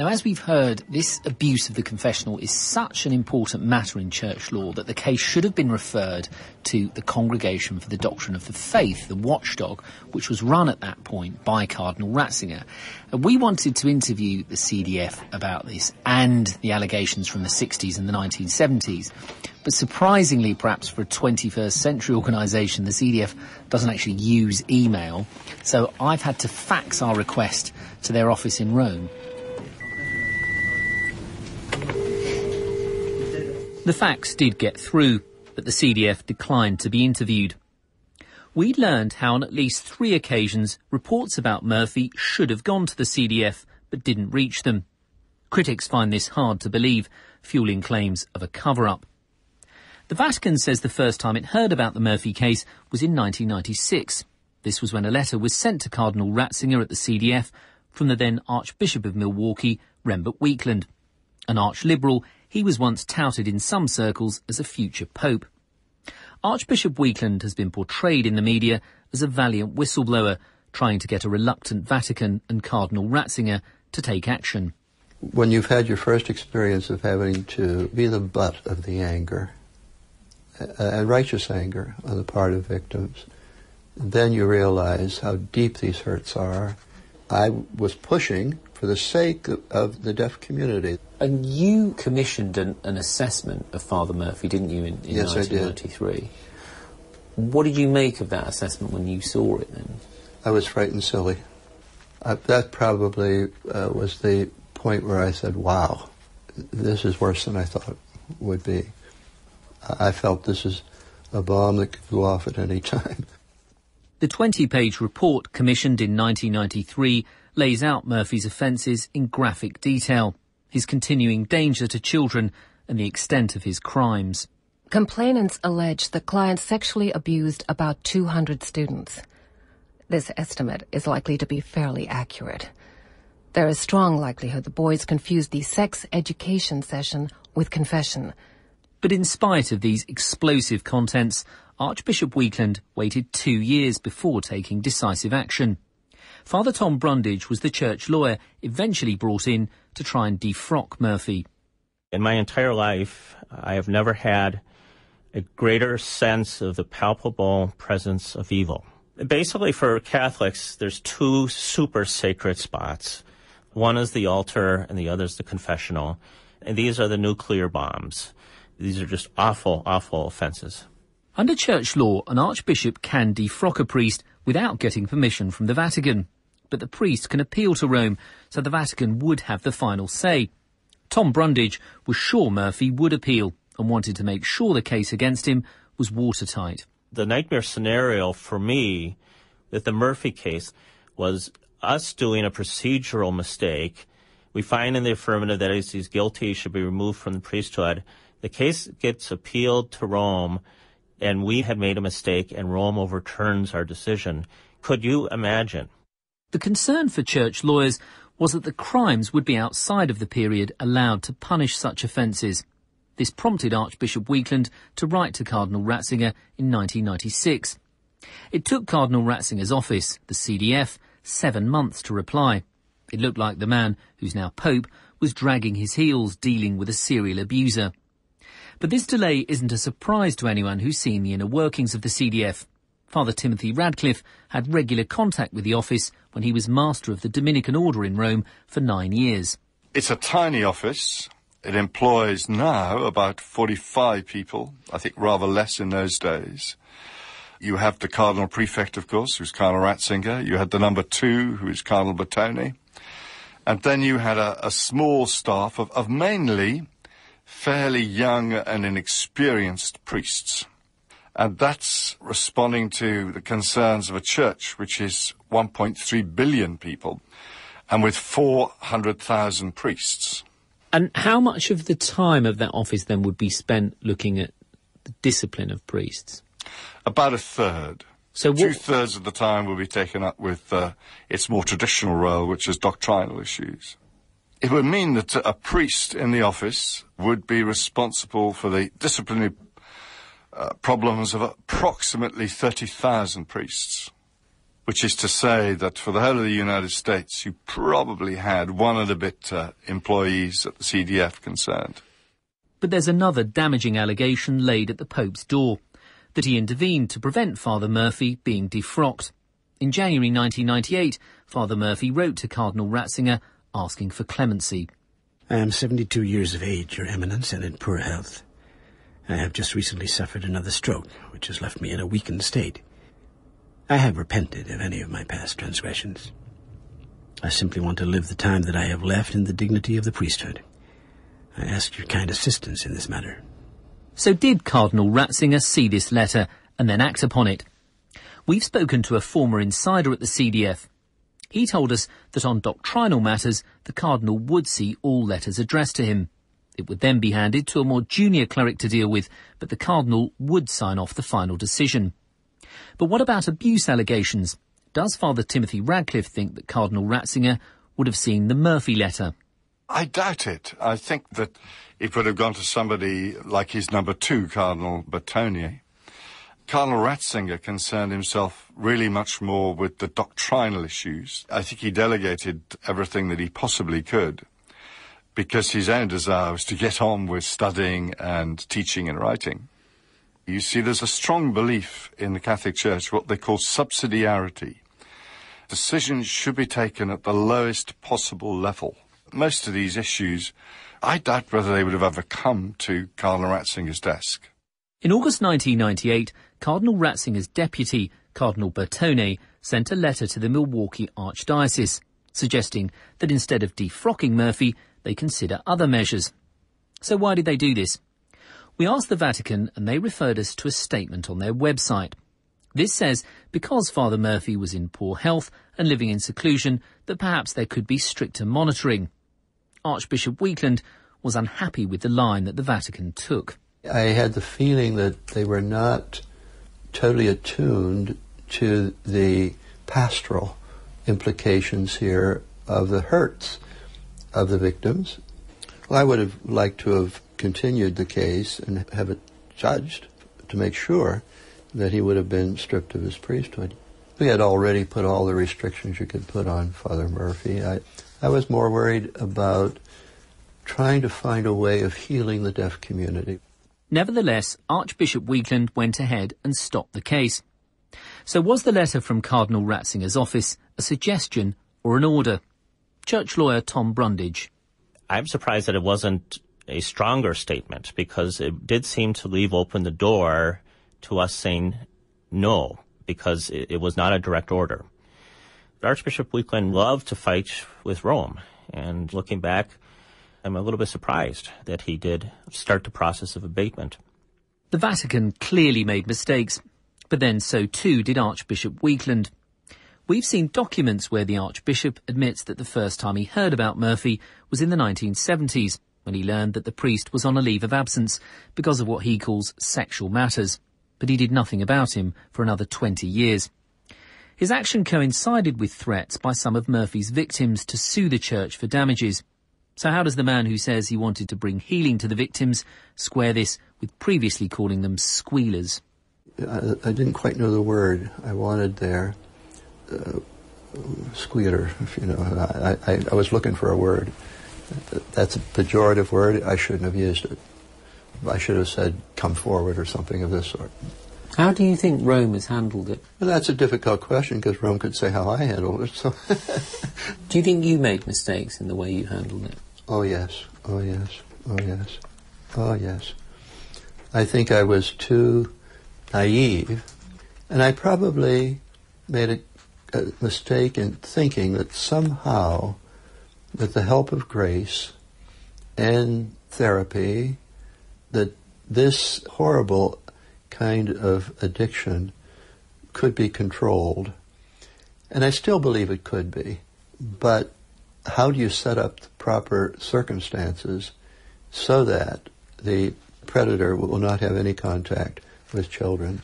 Now, as we've heard, this abuse of the confessional is such an important matter in church law that the case should have been referred to the Congregation for the Doctrine of the Faith, the watchdog, which was run at that point by Cardinal Ratzinger. And we wanted to interview the CDF about this and the allegations from the 60s and the 1970s. But surprisingly, perhaps for a 21st century organisation, the CDF doesn't actually use email. So I've had to fax our request to their office in Rome. The fax did get through, but the CDF declined to be interviewed. We learned how on at least 3 occasions reports about Murphy should have gone to the CDF but didn't reach them. Critics find this hard to believe, fuelling claims of a cover-up. The Vatican says the first time it heard about the Murphy case was in 1996. This was when a letter was sent to Cardinal Ratzinger at the CDF from the then Archbishop of Milwaukee, Rembert Weekland. An arch-liberal, he was once touted in some circles as a future pope. Archbishop Weekland has been portrayed in the media as a valiant whistleblower, trying to get a reluctant Vatican and Cardinal Ratzinger to take action. When you've had your first experience of having to be the butt of the anger, and righteous anger on the part of victims, then you realize how deep these hurts are. I was pushing for the sake of the deaf community. And you commissioned an assessment of Father Murphy, didn't you, in yes, 1993? I did. What did you make of that assessment when you saw it then? I was frightened silly. That probably was the point where I said, wow, this is worse than I thought it would be. I felt this is a bomb that could go off at any time. The 20-page report commissioned in 1993 lays out Murphy's offences in graphic detail, his continuing danger to children and the extent of his crimes. Complainants allege the client sexually abused about 200 students. This estimate is likely to be fairly accurate. There is strong likelihood the boys confused the sex education session with confession. But in spite of these explosive contents, Archbishop Weekland waited 2 years before taking decisive action. Father Tom Brundage was the church lawyer eventually brought in to try and defrock Murphy. In my entire life, I have never had a greater sense of the palpable presence of evil. Basically, for Catholics, there's 2 super sacred spots. One is the altar and the other is the confessional. And these are the nuclear bombs. These are just awful, awful offences. Under church law, an archbishop can defrock a priest without getting permission from the Vatican. But the priest can appeal to Rome, so the Vatican would have the final say. Tom Brundage was sure Murphy would appeal and wanted to make sure the case against him was watertight. The nightmare scenario for me with the Murphy case was us doing a procedural mistake. We find in the affirmative that he's guilty, he should be removed from the priesthood. The case gets appealed to Rome, and we had made a mistake, and Rome overturns our decision. Could you imagine? The concern for church lawyers was that the crimes would be outside of the period allowed to punish such offences. This prompted Archbishop Weekland to write to Cardinal Ratzinger in 1996. It took Cardinal Ratzinger's office, the CDF, 7 months to reply. It looked like the man, who's now Pope, was dragging his heels dealing with a serial abuser. But this delay isn't a surprise to anyone who's seen the inner workings of the CDF. Father Timothy Radcliffe had regular contact with the office when he was master of the Dominican order in Rome for 9 years. It's a tiny office. It employs now about 45 people, I think rather less in those days. You have the Cardinal Prefect, of course, who's Cardinal Ratzinger. You had the number 2, who is Cardinal Bertone. And then you had a small staff of mainly fairly young and inexperienced priests. And that's responding to the concerns of a church which is 1.3 billion people and with 400,000 priests. And how much of the time of that office then would be spent looking at the discipline of priests? About a third. So 2/3 of the time will be taken up with its more traditional role, which is doctrinal issues. It would mean that a priest in the office would be responsible for the disciplinary problems of approximately 30,000 priests. which is to say that for the whole of the United States, you probably had one and a bit employees at the CDF concerned. But there's another damaging allegation laid at the Pope's door, that he intervened to prevent Father Murphy being defrocked. In January 1998, Father Murphy wrote to Cardinal Ratzinger asking for clemency. I am 72 years of age, Your Eminence, and in poor health. I have just recently suffered another stroke, which has left me in a weakened state. I have repented of any of my past transgressions. I simply want to live the time that I have left in the dignity of the priesthood. I ask your kind assistance in this matter. So did Cardinal Ratzinger see this letter and then act upon it? We've spoken to a former insider at the CDF. He told us that on doctrinal matters, the Cardinal would see all letters addressed to him. It would then be handed to a more junior cleric to deal with, but the Cardinal would sign off the final decision. But what about abuse allegations? Does Father Timothy Radcliffe think that Cardinal Ratzinger would have seen the Murphy letter? I doubt it. I think that it would have gone to somebody like his number 2, Cardinal Bertone. Cardinal Ratzinger concerned himself really much more with the doctrinal issues. I think he delegated everything that he possibly could because his own desire was to get on with studying and teaching and writing. You see, there's a strong belief in the Catholic Church, what they call subsidiarity. Decisions should be taken at the lowest possible level. Most of these issues, I doubt whether they would have ever come to Cardinal Ratzinger's desk. In August 1998, Cardinal Ratzinger's deputy, Cardinal Bertone, sent a letter to the Milwaukee Archdiocese, suggesting that instead of defrocking Murphy, they consider other measures. So why did they do this? We asked the Vatican and they referred us to a statement on their website. This says because Father Murphy was in poor health and living in seclusion, that perhaps there could be stricter monitoring. Archbishop Weekland was unhappy with the line that the Vatican took. I had the feeling that they were not totally attuned to the pastoral implications here of the hurts of the victims. Well, I would have liked to have continued the case and have it judged to make sure that he would have been stripped of his priesthood. We had already put all the restrictions you could put on Father Murphy. I was more worried about trying to find a way of healing the deaf community. Nevertheless, Archbishop Weekland went ahead and stopped the case. So was the letter from Cardinal Ratzinger's office a suggestion or an order? Church lawyer Tom Brundage. I'm surprised that it wasn't a stronger statement, because it did seem to leave open the door to us saying no, because it was not a direct order. Archbishop Weekland loved to fight with Rome, and looking back, I'm a little bit surprised that he did start the process of abatement. The Vatican clearly made mistakes, but then so too did Archbishop Weekland. We've seen documents where the Archbishop admits that the first time he heard about Murphy was in the 1970s, when he learned that the priest was on a leave of absence because of what he calls sexual matters. But he did nothing about him for another 20 years. His action coincided with threats by some of Murphy's victims to sue the church for damages. So how does the man who says he wanted to bring healing to the victims square this with previously calling them squealers? I didn't quite know the word I wanted there. Squealer, you know. I was looking for a word. That's a pejorative word. I shouldn't have used it. I should have said, come forward or something of this sort. How do you think Rome has handled it? Well, that's a difficult question, because Rome could say how I handled it. So. Do you think you made mistakes in the way you handled it? Oh, yes. Oh, yes. Oh, yes. Oh, yes. I think I was too naive, and I probably made a mistake in thinking that somehow, with the help of grace and therapy, that this horrible kind of addiction could be controlled. And I still believe it could be. But how do you set up the proper circumstances so that the predator will not have any contact with children?